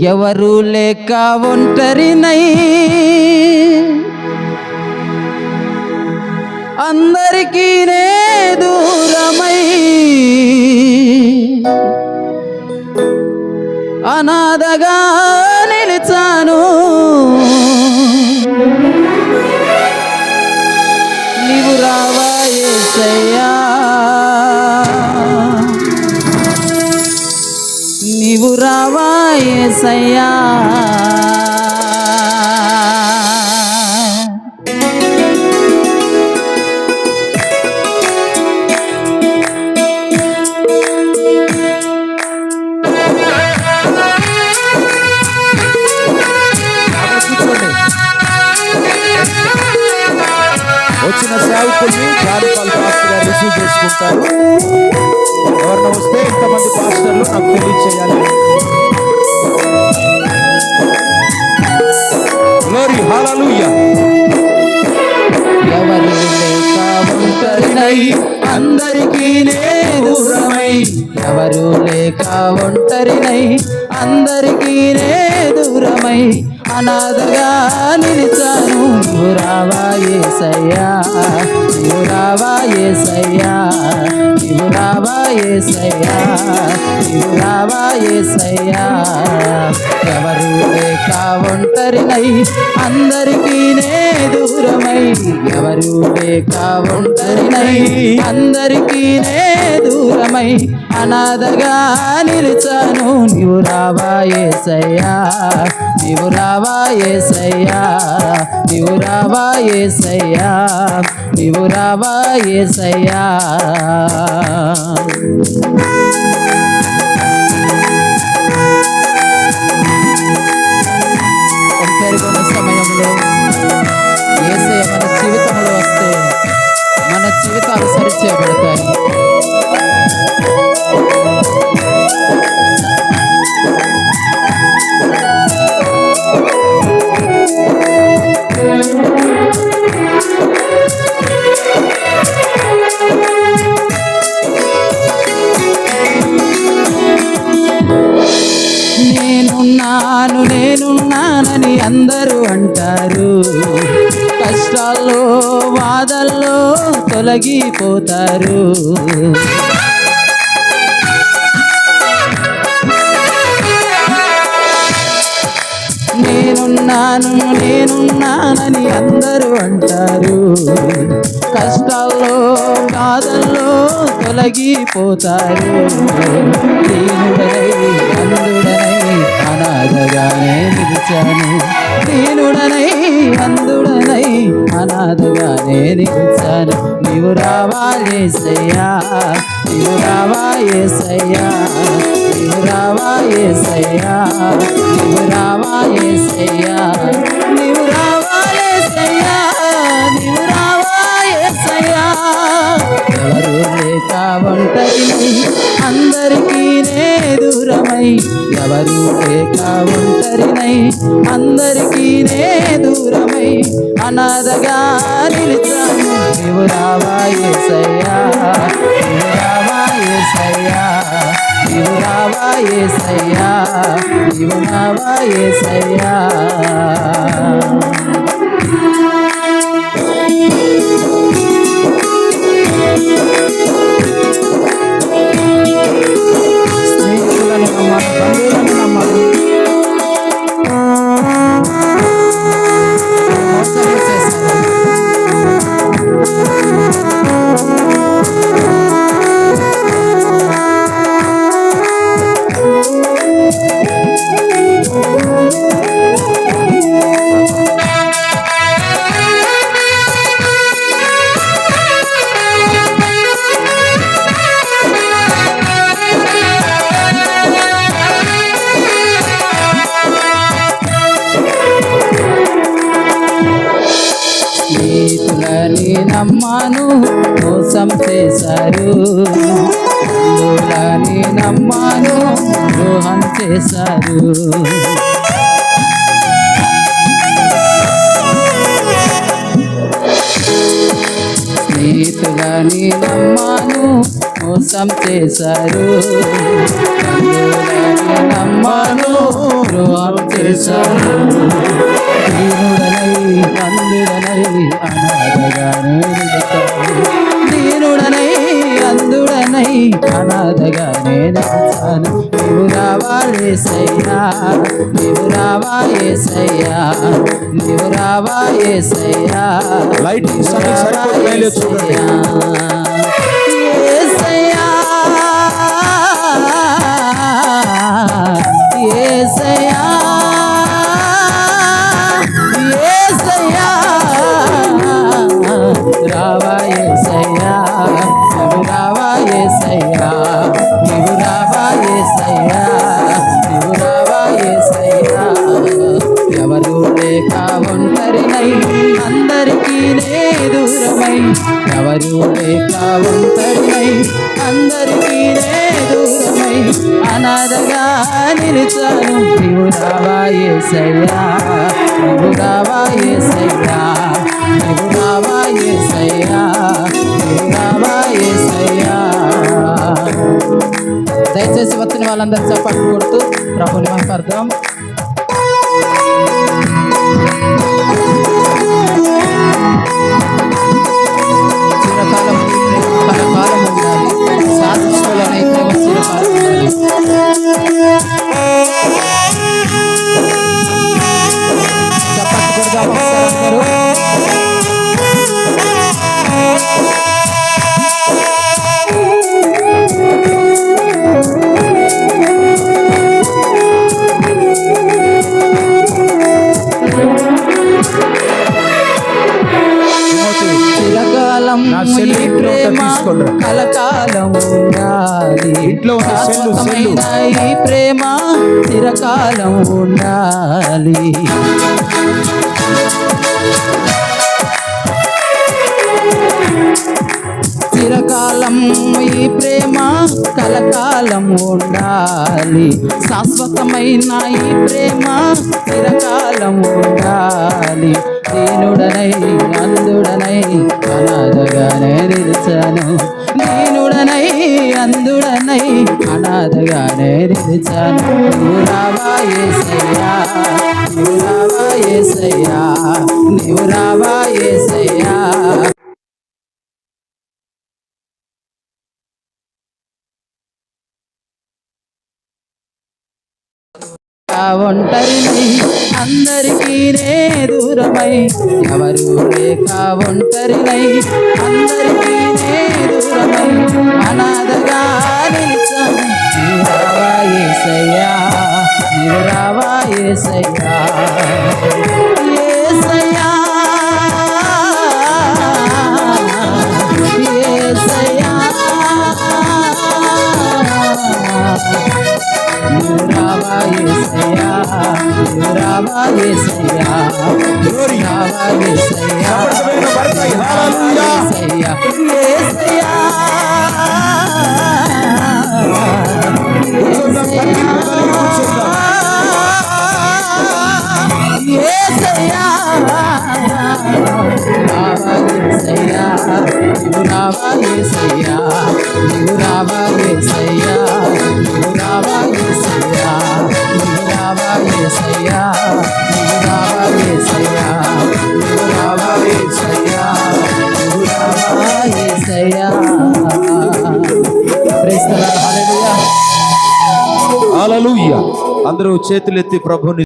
ఎవరు లేక ఒంటరినై అందరికీ నే దూరమై అనాథగా నిలిచాను. నీవు రావా యేసయ్యా, నీవు రావా యేసయ్యా. వచ్చిన సేవకుల్ని జాలిపాల్ పాస్టర్ గారు రిసీవ్ చేసుకుంటారు. ఎవరన్నా వస్తే ఇంతమంది పాస్టర్లు నాకు తెలియచేయాలి. గ్లోరీ హల్లెలూయా. ఎవరు లేక ఒంటరినై అందరికీ నే దూరమై, ఎవరు లేక ఒంటరినై అందరికీ నే దూరమై అనాథగా నిలిచాను. నీవు రావా యేసయ్యా, నీవు రావా యేసయ్యా, నీవు రావా యేసయ్యా, నీవు రావా యేసయ్యా. ఎవరు లేక ఒంటరినై అందరికీ నే దూరమై, ఎవరు లేక ఒంటరినై అందరికీ నే దూరమై అనాథగా నిలిచాను. నీవు రావా యేసయ్యా, నీవు రావా యేసయ్యా, నీవు రావా యేసయ్యా, నీవు రావా యేసయ్యా. ఒంటరిగా సమయంలో యేసయ్య మన జీవితంలో వస్తే మన జీవితాలు సరిచేయబడతాయి. నేనున్నానని అందరూ అంటారు, కష్టాల్లో బాధల్లో తొలగిపోతారు. నేనున్నానని అందరూ అంటారు, కష్టాల్లో బాధల్లో తొలగిపోతారు. దీనుడనై అందుడనై అనాథగానే నిలిచాను, దీనుడనై అందుడనై అనాథగానే నిలిచాను. నీవు రావా యేసయ్యా, నీవు రావా యేసయ్యా, నీవు రావా యేసయ్యా, నీవు రావా యేసయ్యా, నీవు రావా యేసయ్యా, నీవు రావా యేసయ్యా. ఎవరు లేక ఒంటరినై అందరికీ నే దూరమై, ఎవరు లేక ఒంటరినై అందరికీ నే దూరమై అనాథగా నిలిచాను. నీవు రావా యేసయ్యా, నీవు రావా యేసయ్యా, నీవు రావా యేసయ్యా, నీవు రావా యేసయ్యా. స్నేహితులను నమ్మాలి, బంధువులను నమ్మాలి. మోసం చేశారు. స్నేహితులని నమ్మాను, మోసం చేశారు. బంధువులని నమ్మాను, ద్రోహం చేశారు. స్నేహితులని నమ్మాను, మోసం చేశారు. బంధువులని నమ్మాను ద్రోహం చేశారు. దీనుడనై అందుడనై అనాథగానే నిలిచాను. దీనుడనై అందుడనై అనాథగానే నిలిచాను. నీవు రావా యేసయ్యా, నీవు రావా యేసయ్యా, నీవు రావా యేసయ్యా, లైట్ నీవు రావా యేసయ్యా. యేసయ్యా, యేసయ్యా, రావా యేసయ్యా, నీవు రావా యేసయ్యా, నీవు రావా యేసయ్యా, నీవు రావా యేసయ్యా. ఎవరు లేక ఒంటరినై అందరికీ నే దూరమై, ఎవరు లేక ఒంటరినై అందరికీ నే దూరమై అనాథగా నిలిచాను. నీవు రావా యేసయ్యా, నీవు రావా యేసయ్యా, నీవు రావా యేసయ్యా, నీవు రావా యేసయ్యా. దయచేసి వచ్చిన వాళ్ళందరూ చప్పట్లు కొడుతూ ప్రభుని మహిమపడదాం. చిరకాలం కలకాలం ఉండాలి. శాశ్వతమైన ప్రేమ చిరకాలం ఉండాలి. చప్పట్లు కొడదాం ఒకసారి అందరూ. చిరకాలం ఈ ప్రేమ కలకాలం ఉండాలి. శాశ్వతమైన ఈ ప్రేమ చిరకాలం ఉండాలి. చిరకాలం ఈ ప్రేమ కలకాలం ఉండాలి. శాశ్వతమైన ఈ ప్రేమ చిరకాలం ఉండాలి. దీనుడనై అందుడనై అనాథగానే నిలిచాను. దీనుడనై అందుడనై అనాథగానే నిలిచాను. నీవు రావా యేసయ్యా, నీవు రావా యేసయ్యా, నీవు రావా యేసయ్యా. ఒంటరినై అందరికీ నే దూరమై, ఎవరు లేక ఒంటరినై అందరికీ నే దూరమై అనాథగా నిలిచాను. నీవు రావా యేసయ్యా, నీవు రావా యేసయ్యా, యేసయ్యా, యేసయ్యా, నీవు రావా యేసయ్యా, నీవు రావా యేసయ్యా, నీవు రావా యేసయ్యా, యేసయ్యా, యేసయ్యా, యేసయ్యా, రావా యేసయ్యా, నీవు రావా యేసయ్యా, నీవు రావా యేసయ్యా, నీవు రావా యేసయ్యా, నీవు రావా యేసయ్యా, నీవు రావా యేసయ్యా, నీవు రావా యేసయ్యా, నీవు రావా యేసయ్యా. Praise the lord. Hallelujah. Hallelujah. అందరూ చేతులెత్తి ప్రభుని